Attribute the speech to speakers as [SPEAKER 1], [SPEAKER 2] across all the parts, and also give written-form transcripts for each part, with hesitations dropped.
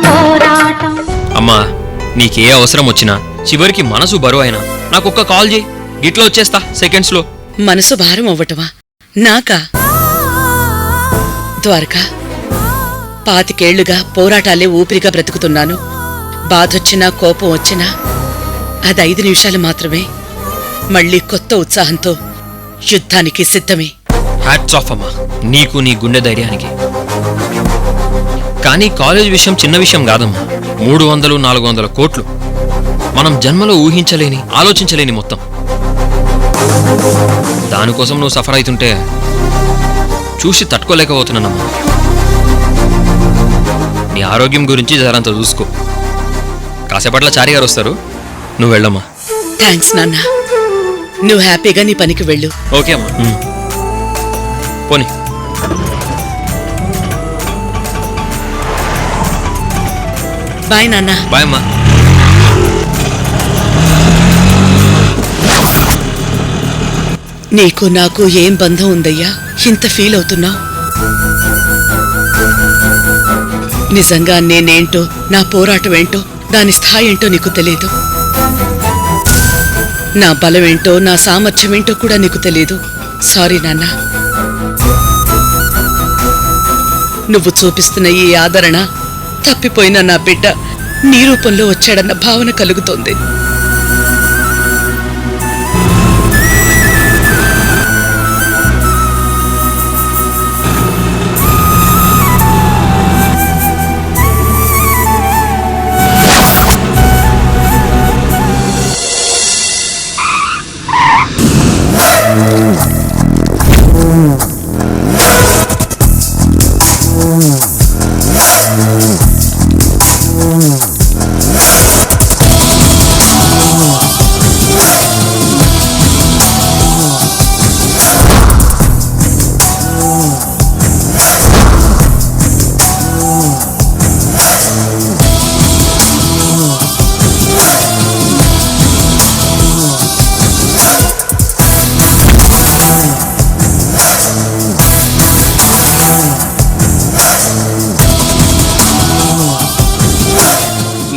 [SPEAKER 1] పోరాటం.
[SPEAKER 2] అమ్మా నీకే అవసరం వచ్చినా చివరికి మనసు బరువైనా నాకొక్క కాల్ చేయి, గిట్లో వచ్చేస్తా సెకండ్స్ లో.
[SPEAKER 3] మనసు భారం అవ్వటమా నాకా? ద్వారకా, 25 ఏళ్లుగా పోరాటాలే ఊపిరిగా బ్రతుకుతున్నాను. బాధొచ్చినా కోపం వచ్చినా అది 5 నిమిషాలు మాత్రమే. మళ్లీ కొత్త ఉత్సాహంతో యుద్ధానికి సిద్ధమే.
[SPEAKER 2] హ్యాట్స్ ఆఫ్ అమ్మా నీకు, నీ గుండె ధైర్యానికి. కానీ కాలేజ్ విషయం చిన్న విషయం కాదమ్మా. 300-400 కోట్లు మనం జన్మలో ఊహించలేని, ఆలోచించలేని మొత్తం. దానికోసం నువ్వు సఫర్ అవుతుంటే చూసి తట్టుకోలేకపోతున్నానమ్మా. నీ ఆరోగ్యం గురించి జరంత చూసుకో. కాసేపట్ల చారి గారు వస్తారు, నువ్వు వెళ్ళమ్మా.
[SPEAKER 3] థ్యాంక్స్ నాన్న, నువ్వు హ్యాపీగా నీ పనికి వెళ్ళు.
[SPEAKER 2] ఓకే అమ్మా, పోనీ.
[SPEAKER 3] బాయ్ నాన్న.
[SPEAKER 2] బాయ్ అమ్మా.
[SPEAKER 3] నీకు నాకు ఏం బంధం ఉందయ్యా, ఇంత ఫీల్ అవుతున్నావు? నిజంగా నేనేంటో, నా పోరాటం ఏంటో, దాని స్థాయి ఏంటో నీకు తెలియదు. నా బలమేంటో, నా సామర్థ్యం ఏంటో కూడా నీకు తెలియదు. సారీ నాన్న. నువ్వు చూపిస్తున్న ఈ ఆదరణ తప్పిపోయిన నా బిడ్డ నీ రూపంలో వచ్చాడన్న భావన కలుగుతోంది.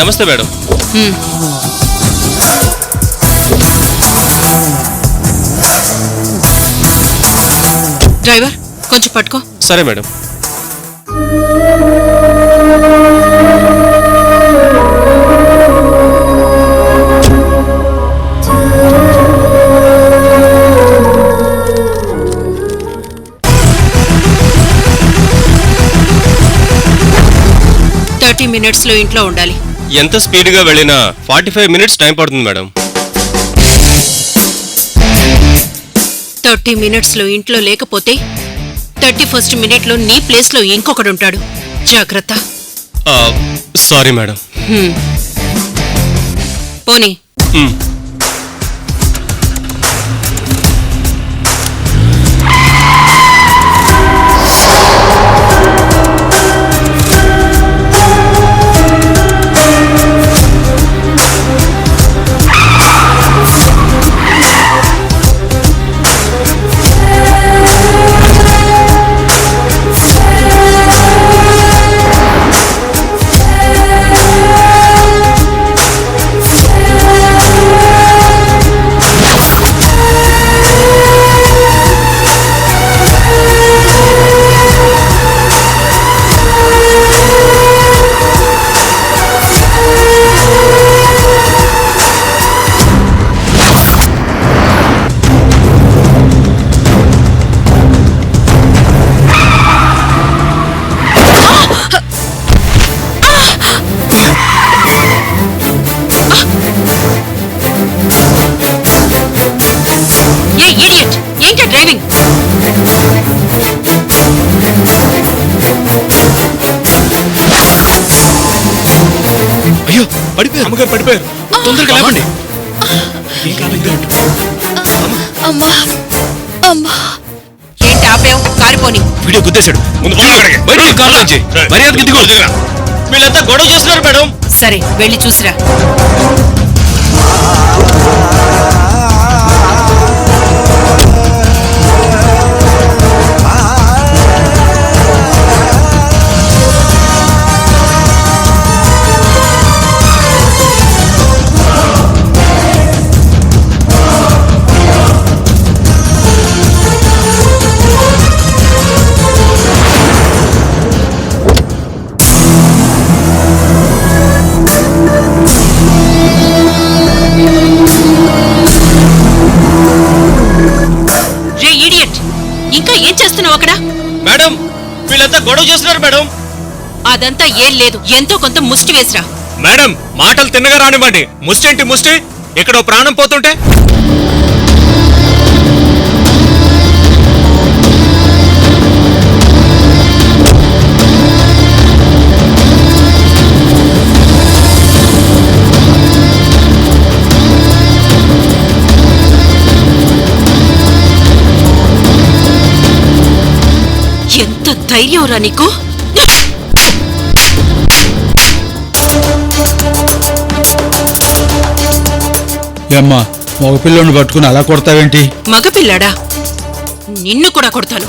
[SPEAKER 2] నమస్తే మేడం.
[SPEAKER 3] డ్రైవర్ కొంచెం పట్టుకో.
[SPEAKER 2] సరే మేడం.
[SPEAKER 3] మినిట్స్ లో ఇంట్లో ఉండాలి.
[SPEAKER 4] ఎంత స్పీడ్ గా వెళ్ళినా 45 మినిట్స్ టైం పడుతుంది మేడం.
[SPEAKER 3] 30 మినిట్స్ లో ఇంట్లో లేకపోతే 31st మినిట్ లో నీ ప్లేస్ లో ఇంకొకడుంటాడు. జాగ్రత్త.
[SPEAKER 4] Sorry madam.
[SPEAKER 3] పోనీ. డ్రైవింగ్.
[SPEAKER 2] అయ్యో పడిపోయారు, అమ్మగారు పడిపోయారు. తొందరగా లేవండి.
[SPEAKER 3] ఏంటి ఆపేవ్? కారిపోని
[SPEAKER 2] వీడియో గుద్దేశాడు. ముందు మర్యాద కిందికి.
[SPEAKER 4] వీళ్ళంతా గొడవ చేస్తున్నారు మేడం.
[SPEAKER 3] సరే వెళ్ళి చూసిరా.
[SPEAKER 1] వాళ్ళతో ఏం చేస్తున్నావు అక్కడ?
[SPEAKER 4] మేడం వీళ్ళంతా గొడవ చేస్తున్నారు మేడం.
[SPEAKER 1] అదంతా ఏం లేదు, ఎంతో కొంత ముష్టి వేసిరా.
[SPEAKER 4] మేడం మాటలు తిన్నగా రానివ్వండి. ముష్టి ఏంటి ముష్టి? ఇక్కడ ఓ ప్రాణం పోతుంటే.
[SPEAKER 1] ఎంత ధైర్యం రా నీకు?
[SPEAKER 5] ఏమ్మా మగ పిల్లోని పట్టుకుని అలా కొడతావేంటి?
[SPEAKER 1] మగపిల్లాడా? నిన్ను కూడా కొడతాను.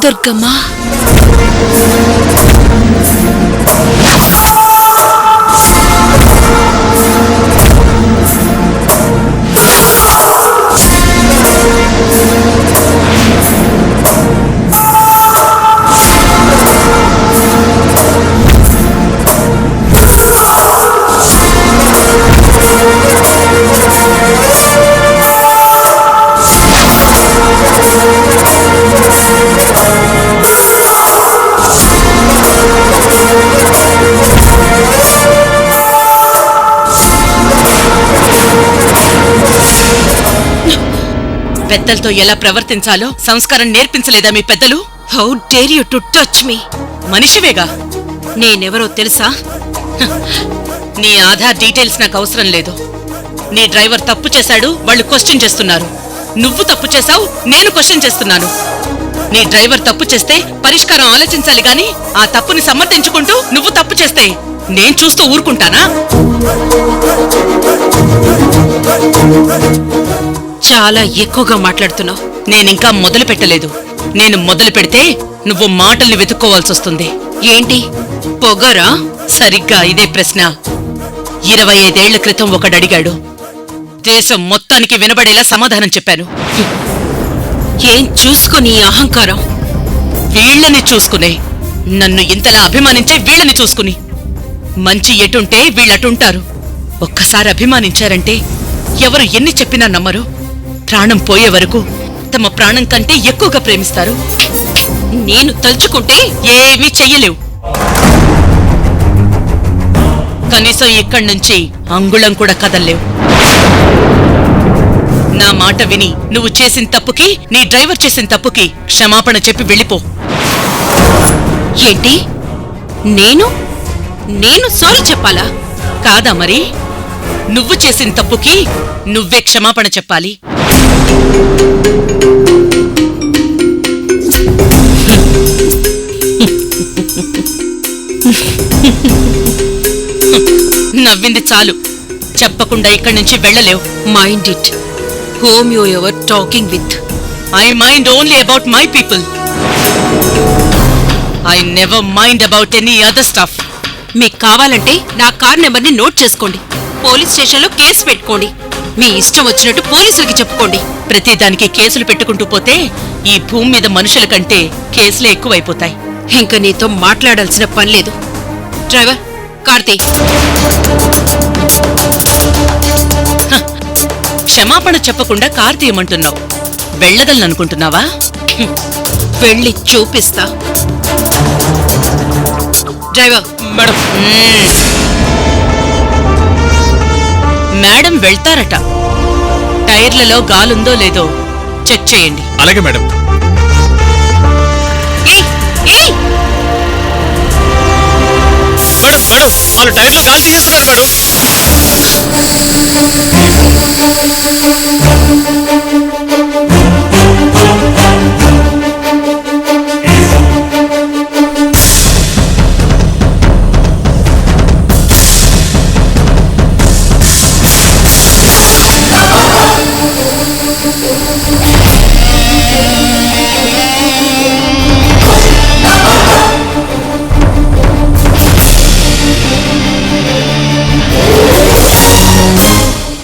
[SPEAKER 1] దుర్గమ్మ, పెద్దలతో ఎలా ప్రవర్తించాలో సంస్కారం నేర్పించలేదా మీ పెద్దలు? How dare you to touch me? మనిషివేగా. నేనెవరో తెలుసా? నీ ఆధార్ డీటెయిల్స్ నాకు అవసరం లేదు. నీ డ్రైవర్ తప్పు చేశాడు, వాళ్ళు క్వశ్చన్ చేస్తున్నారు. నువ్వు తప్పు చేశావు, నేను క్వశ్చన్ చేస్తున్నాను. నీ డ్రైవర్ తప్పు చేస్తే పరిష్కారం ఆలోచించాలి గాని ఆ తప్పుని సమర్థించుకుంటూ నువ్వు తప్పు చేస్తే నేను చూస్తూ ఊరుకుంటానా? చాలా ఎక్కువగా మాట్లాడుతున్నావు. నేనింకా మొదలు పెట్టలేదు. నేను మొదలు పెడితే నువ్వు మాటల్ని వెతుక్కోవాల్సి వస్తుంది. ఏంటి పొగరా? సరిగ్గా ఇదే ప్రశ్న 25 ఏళ్ల క్రితం ఒకడడిగాడు. దేశం మొత్తానికి వినబడేలా సమాధానం చెప్పాను. ఏం చూసుకుని అహంకారం? వీళ్ళని చూసుకునే. నన్ను ఇంతలా అభిమానించే వీళ్ళని చూసుకుని. మంచి ఎటుంటే వీళ్ళటుంటారు. ఒక్కసారి అభిమానించారంటే ఎవరు ఎన్ని చెప్పినా నమ్మరు. ప్రాణం పోయే వరకు తమ ప్రాణం కంటే ఎక్కువగా ప్రేమిస్తారు. నేను తలుచుకుంటే ఏమీ చెయ్యలేవు. కనీసం ఇక్కడి నుంచి అంగుళం కూడా కదల్లేవు. నా మాట విని నువ్వు చేసిన తప్పుకి, నీ డ్రైవర్ చేసిన తప్పుకి క్షమాపణ చెప్పి వెళ్ళిపో. ఏంటి? నేను సారీ చెప్పాలా? కాదా మరి? నువ్వు చేసిన తప్పుకి నువ్వే క్షమాపణ చెప్పాలి. నవ్వింది చాలు. చెప్పకుండా ఇక్కడి నుంచి వెళ్ళలేవు. Mind it whom you ever talking with. I mind only about my people. I never mind about any other stuff. మీకు కావాలంటే నా కార్ నెంబర్ని నోట్ చేసుకోండి. పోలీస్ స్టేషన్లో కేసు పెట్టుకోండి. మీ ఇష్టం వచ్చినట్టు పోలీసులకి చెప్పుకోండి. ప్రతిదానికి కేసులు పెట్టుకుంటూ పోతే ఈ భూమి మీద మనుషుల కంటే కేసులే ఎక్కువైపోతాయి. ఇంక నీతో మాట్లాడాల్సిన పని లేదు. డ్రైవర్, కార్తీక్. క్షమాపణ చెప్పకుండా కారు తీయమంటున్నావు. వెళ్ళగలననుకుంటున్నావా? వెళ్ళి చూపిస్తా. డ్రైవర్.
[SPEAKER 4] మేడం
[SPEAKER 1] మేడం వెళ్తారట. టైర్లలో గాలుందో లేదో చెక్ చేయండి.
[SPEAKER 4] అలాగే మేడం.
[SPEAKER 1] ఏయ్, ఏయ్!
[SPEAKER 4] మేడం మేడం వాళ్ళు టైర్లో గాలి తీసేస్తున్నారు మేడం.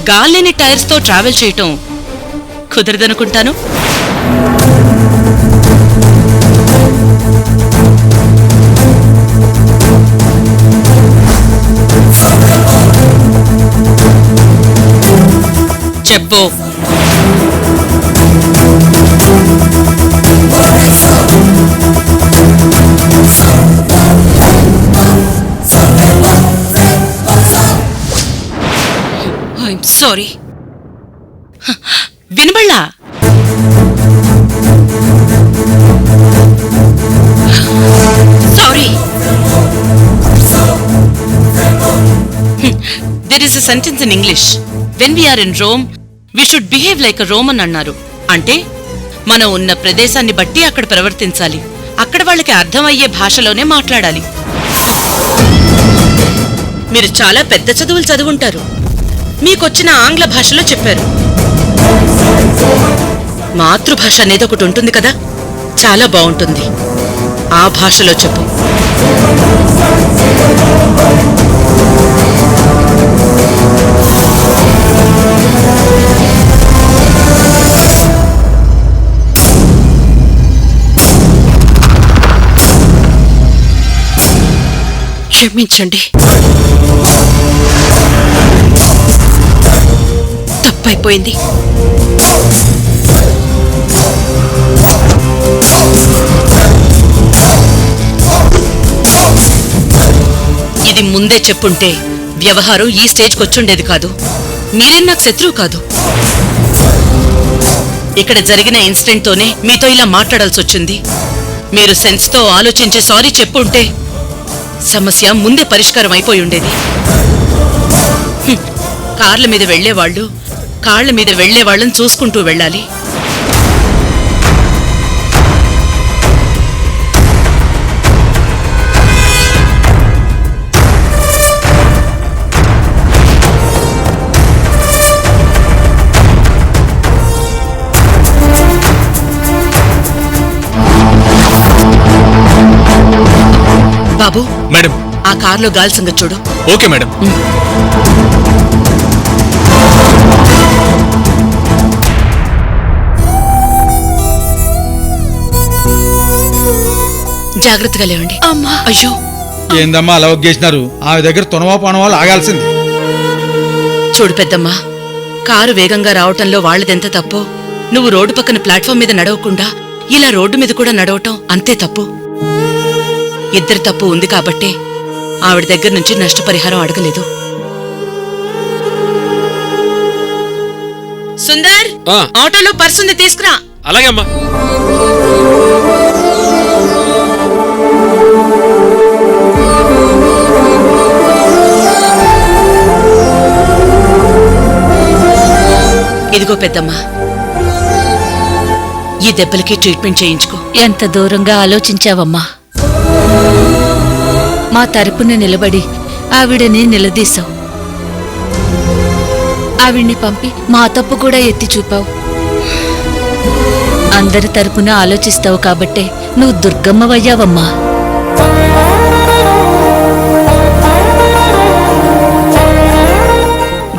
[SPEAKER 1] గాలిని టైర్స్ తో ట్రావెల్ చేయటం కుదరదనుకుంటాను. చెప్పు. I'm sorry. వినబళ్ళా? Sorry. There is a sentence in English. When we are in Rome, we should behave like a Roman అన్నారు. అంటే మనం ఉన్న ప్రదేశాన్ని బట్టి అక్కడ ప్రవర్తించాలి. అక్కడ వాళ్ళకి అర్థమయ్యే భాషలోనే మాట్లాడాలి. మీరు చాలా పెద్ద చదువులు చదువుంటారు. మీకొచ్చిన ఆంగ్ల భాషలో చెప్పారు. మాతృభాష అనేది ఒకటి ఉంటుంది కదా, చాలా బాగుంటుంది. ఆ భాషలో చెప్పు. క్షమించండి, తప్పైపోయింది. ఇది ముందే చెప్పుంటే వ్యవహారం ఈ స్టేజ్కి వచ్చుండేది కాదు. మీరేం నాకు శత్రువు కాదు. ఇక్కడ జరిగిన ఇన్సిడెంట్తోనే మీతో ఇలా మాట్లాడాల్సి వచ్చింది. మీరు సెన్స్తో ఆలోచించి సారీ చెప్పుంటే సమస్య ముందే పరిష్కారం అయిపోయి ఉండేది. కార్ల మీద వెళ్లేవాళ్లు కాళ్ల మీద వెళ్లేవాళ్లను చూసుకుంటూ వెళ్ళాలి. బాబు,
[SPEAKER 4] మేడం,
[SPEAKER 1] ఆ కార్లో గాలి సంగతి చూడు.
[SPEAKER 4] Okay madam.
[SPEAKER 1] జాగ్రత్తగా లేవండి. అమ్మా, అయ్యో.
[SPEAKER 5] ఏందమ్మా అలా ఒగ్గేసినారు? ఆమె దగ్గర తునవా పనవాళ్ళు ఆగాల్సింది.
[SPEAKER 1] చూడు పెద్దమ్మా, కారు వేగంగా రావటంలో వాళ్ళదెంత తప్పో, నువ్వు రోడ్డు పక్కన ప్లాట్ఫామ్ మీద నడవకుండా ఇలా రోడ్డు మీద కూడా నడవటం అంతే తప్పు. ఇద్దరి తప్పు ఉంది కాబట్టే ఆవిడ దగ్గర నుంచి నష్టపరిహారం అడగలేదు. సుందర్, ఆటోలో పర్సుంది, తీసుకురా.
[SPEAKER 2] అలాగే అమ్మా.
[SPEAKER 1] ఇదిగో పెద్దమ్మా, ఈ దెబ్బలకి ట్రీట్మెంట్ చేయించుకో.
[SPEAKER 6] ఎంత దూరంగా ఆలోచించావమ్మా. మా తరపున నిలబడి ఆవిడని నిలదీశావు. ఆవిడ్ని పంపి మా తప్పు కూడా ఎత్తి చూపావు. అందరి తరపున ఆలోచిస్తావు కాబట్టే నువ్వు దుర్గమ్మవయ్యావమ్మా.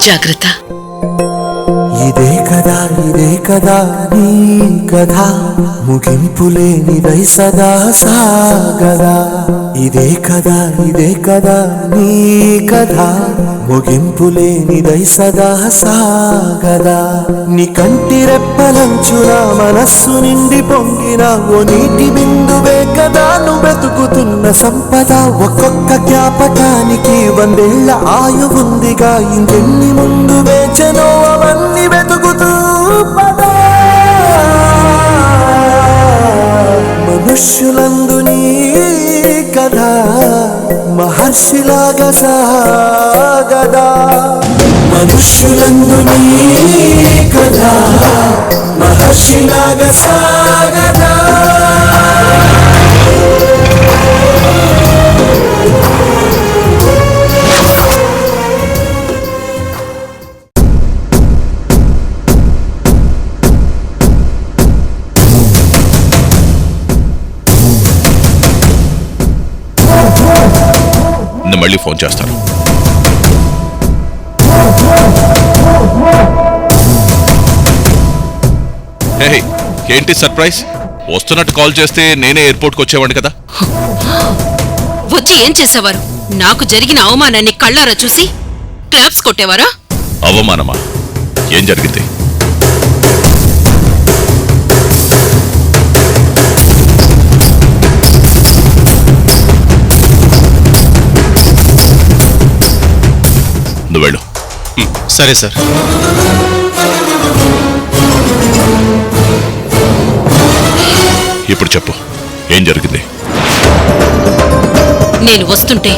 [SPEAKER 1] జాగ్రత్త.
[SPEAKER 7] ఇదే కదా నీ కథ, ముగింపులేనిదై సదా సాగదా. ఇదే కదా నీ కథ, ముగింపులేనిదై సదా సాగదా. నీ కంటి రెప్పలంచున మనస్సు నిండి పొంగిన ఓ నీటి బిందువే కదా నువ్వు బ్రతుకుతున్న సంపద. ఒక్కొక్క జ్ఞాపకానికి 100 ఏళ్ల ఆయువుందిగా, ఇంకెన్ని ముందు వేచనో అవన్నీ వెతుకుతూ పదా. మనుష్యులందు నీ కథ మహర్షిలాగా సాగదా. మనుష్యులందు నీ కథ మహర్షిలాగా సాగదా.
[SPEAKER 8] మళ్ళీ ఫోన్ చేస్తాను. హే, ఏంటి సర్ప్రైజ్? వస్తున్నట్టు కాల్ చేస్తే నేనే ఎయిర్పోర్ట్కి వచ్చేవాడిని కదా.
[SPEAKER 1] వచ్చి ఏం చేసేవారు? నాకు జరిగిన అవమానాన్ని కళ్ళారా చూసి క్లాప్స్ కొట్టేవారా?
[SPEAKER 8] అవమానమా? ఏం జరిగింది? నువ్వు వెళ్ళు.
[SPEAKER 4] సరే సార్.
[SPEAKER 8] ఇప్పుడు చెప్పు, ఏం జరిగింది?
[SPEAKER 1] నేను వస్తుంటే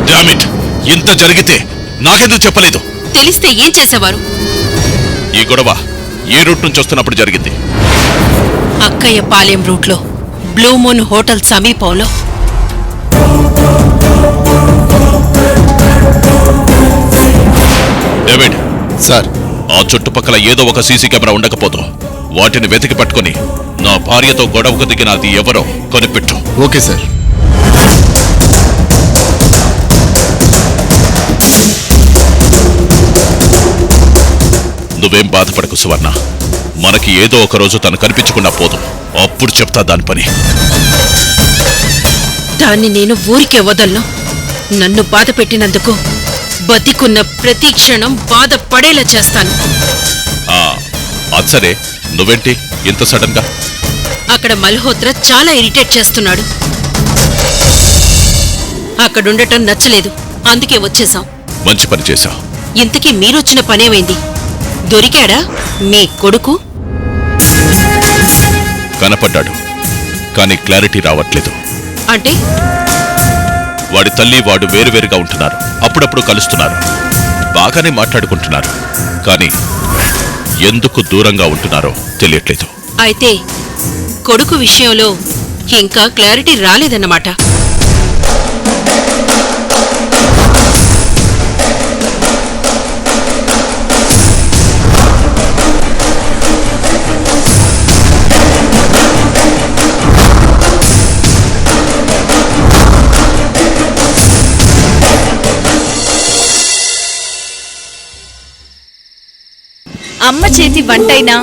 [SPEAKER 8] డామ్ ఇట్! ఇంత జరిగితే నాకెందుకు చెప్పలేదు?
[SPEAKER 1] తెలిస్తే ఏం చేసేవారు?
[SPEAKER 8] ఈ గొడవ ఏ రూట్ నుంచి వస్తున్నప్పుడు జరిగింది?
[SPEAKER 1] అక్కయ్య పాలెం రూట్లో బ్లూ మూన్ హోటల్ సమీపంలో.
[SPEAKER 8] David
[SPEAKER 4] sir.
[SPEAKER 8] ఆ చుట్టుపక్కల ఏదో ఒక సీసీ కెమెరా ఉండకపోదు. వాటిని వెతికి పట్టుకొని నా భార్యతో గొడవకు దిగిన అది ఎవరో కనిపెట్టు.
[SPEAKER 4] Okay sir.
[SPEAKER 8] నువ్వేం బాధపడకు సువర్ణ. మనకి ఏదో ఒక రోజు తను కనిపించకుండా పోదు. అప్పుడు చెప్తా దాని పని.
[SPEAKER 1] దాన్ని నేను ఊరికే వదలను. నన్ను బాధ పెట్టినందుకు బతికున్న ప్రతి క్షణం బాధపడేలా చేస్తాను.
[SPEAKER 8] అది సరే, నువ్వేంటి ఇంత సడన్ గా?
[SPEAKER 1] అక్కడ మల్హోత్రా చాలా ఇరిటేట్ చేస్తున్నాడు. అక్కడుండటం నచ్చలేదు, అందుకే వచ్చేసాం.
[SPEAKER 8] మంచి పని చేశావు.
[SPEAKER 1] ఇంతకీ మీరొచ్చిన పనేమైంది? దొరికాడా మీ కొడుకు?
[SPEAKER 8] కనపడ్డాడు, కానీ క్లారిటీ రావట్లేదు.
[SPEAKER 1] అంటే
[SPEAKER 8] వాడి తల్లి వాడు వేరువేరుగా ఉంటున్నారు. అప్పుడప్పుడు కలుస్తున్నారు, బాగానే మాట్లాడుకుంటున్నారు. కానీ ఎందుకు దూరంగా ఉంటున్నారో తెలియట్లేదు.
[SPEAKER 1] అయితే కొడుకు విషయంలో ఇంకా క్లారిటీ రాలేదన్నమాట.
[SPEAKER 6] అమ్మ చేతి వంటైనా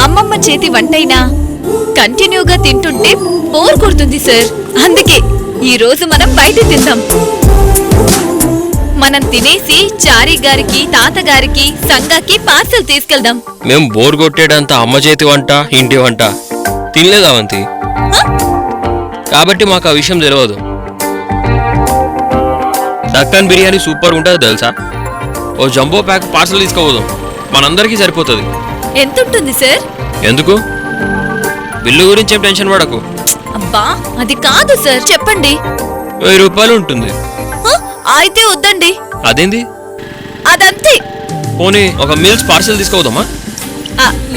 [SPEAKER 6] అమ్మమ్మ చేతి వంటైనా కంటిన్యూగా తింటుంటే బోర్ కొడుతుంది సార్. అందుకే ఈ రోజు మనం బయట తిందాం. మనం తినేసి చారీ గారికి, తాతగారికి, సంగాకి పార్సల్ తీసుకెళ్దాం.
[SPEAKER 2] మేం బోర్ కొట్టేటంత అమ్మ చేతి వంట, ఇంటి వంట తినలేదు అవంతి. కాబట్టి మాకు ఆ విషయం తెలియదు. దక్కన్ బిర్యానీ సూపర్ ఉంటుంది తెలుసా? ఓ జంబో ప్యాక్ పార్సల్ తీసుకోవద్దాం, మనందరికీ సరిపోతుంది.
[SPEAKER 6] ఎంత ఉంటుంది సార్?
[SPEAKER 2] ఎందుకు? బిల్లు గురించి ఏం టెన్షన్ పడకు.
[SPEAKER 6] అబ్బా అది కాదు సార్, చెప్పండి.
[SPEAKER 2] 1000 రూపాయలు ఉంటుంది.
[SPEAKER 6] అయితే వద్దండి.
[SPEAKER 2] అదేంది?
[SPEAKER 6] అదంతే.
[SPEAKER 2] పోనీ ఒక మీల్స్ పార్సల్ తీసుకోవద్దామా?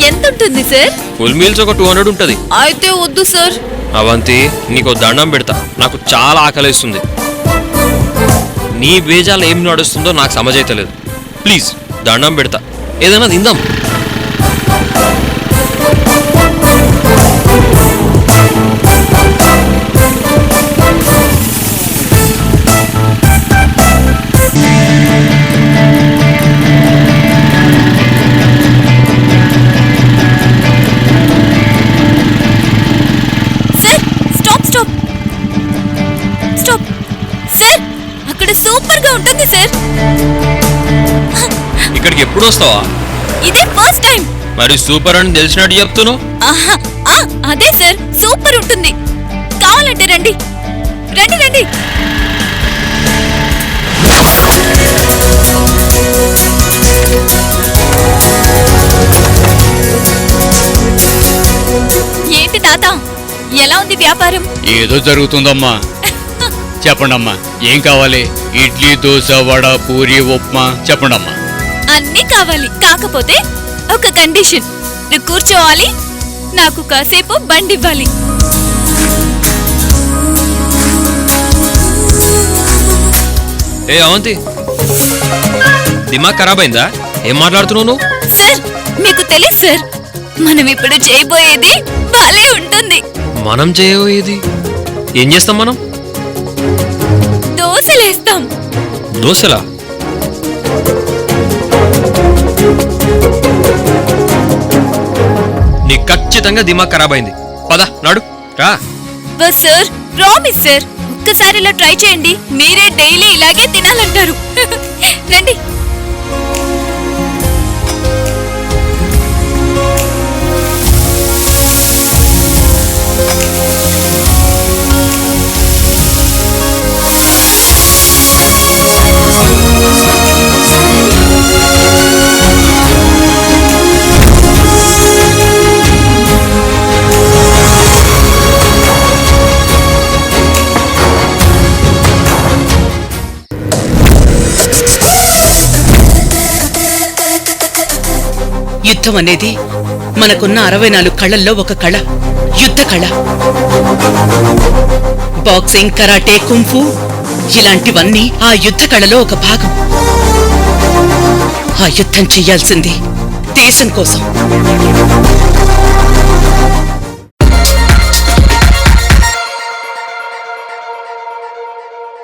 [SPEAKER 6] ఎంత ఉంటుంది సార్?
[SPEAKER 2] ఫుల్ మీల్స్ ఒక 200 ఉంటుంది.
[SPEAKER 6] అయితే వద్దు సార్.
[SPEAKER 2] అవంతి, నీకు దండం పెడతా, నాకు చాలా ఆకలిస్తుంది. నీ బేజాలు ఏం నడుస్తుందో నాకు సమజైతలేదు. ప్లీజ్ దండం పెడతా, ఏదైనా తిందాం.
[SPEAKER 6] Sir stop stop stop. Sir అక్కడ సూపర్ గా ఉంటుంది సార్.
[SPEAKER 2] ఇక్కడికి ఎప్పుడు వస్తావా?
[SPEAKER 6] ఇదే ఫస్ట్ టైం.
[SPEAKER 2] మరి సూపర్ అని తెలిసినట్టు చెప్తున్నావు.
[SPEAKER 6] అదే సార్, సూపర్ ఉంటుంది. కావాలంటే రండి రండి రండి. ఏంటి తాత, ఎలా ఉంది వ్యాపారం?
[SPEAKER 5] ఏదో జరుగుతుందమ్మా. చెప్పండమ్మా ఏం కావాలి? ఇడ్లీ, దోశ, వడ, పూరి, ఉప్మా చెప్పండమ్మా.
[SPEAKER 6] అన్నీ కావాలి. కాకపోతే ఒక కండిషన్. నువ్వు కూర్చోవాలి, నాకు కాసేపు బండివ్వాలి.
[SPEAKER 2] ఏ అవంతి, దిమాగ్ ఖరాబ్ అయిందా? ఏం మాట్లాడుతున్నావు నువ్వు?
[SPEAKER 6] సార్ మీకు తెలుసు సార్, మనం ఇప్పుడు చేయబోయేది భలే ఉంటుంది.
[SPEAKER 2] మనం చేయబోయేది ఏం చేస్తాం? మనం
[SPEAKER 6] దోశలేస్తాం.
[SPEAKER 2] దోశలా? నీ ఖచ్చితంగా దిమాగ్ ఖరాబ్ అయింది. పద నాడు రా.
[SPEAKER 6] బస్ సార్, ప్రామిస్ సార్, ఒక్కసారి ఇలా ట్రై చేయండి. మీరే డైలీ ఇలాగే తినాలంటారు. రండి.
[SPEAKER 3] యుద్ధం అనేది మనకున్న 64 కళల్లో ఒక కళ. యుద్ధ కళ. బాక్సింగ్, కరాటే, కుంఫు ఇలాంటివన్నీ ఆ యుద్ధ కళలో ఒక భాగం. ఆ యుద్ధం చెయ్యాల్సింది దేశం కోసం.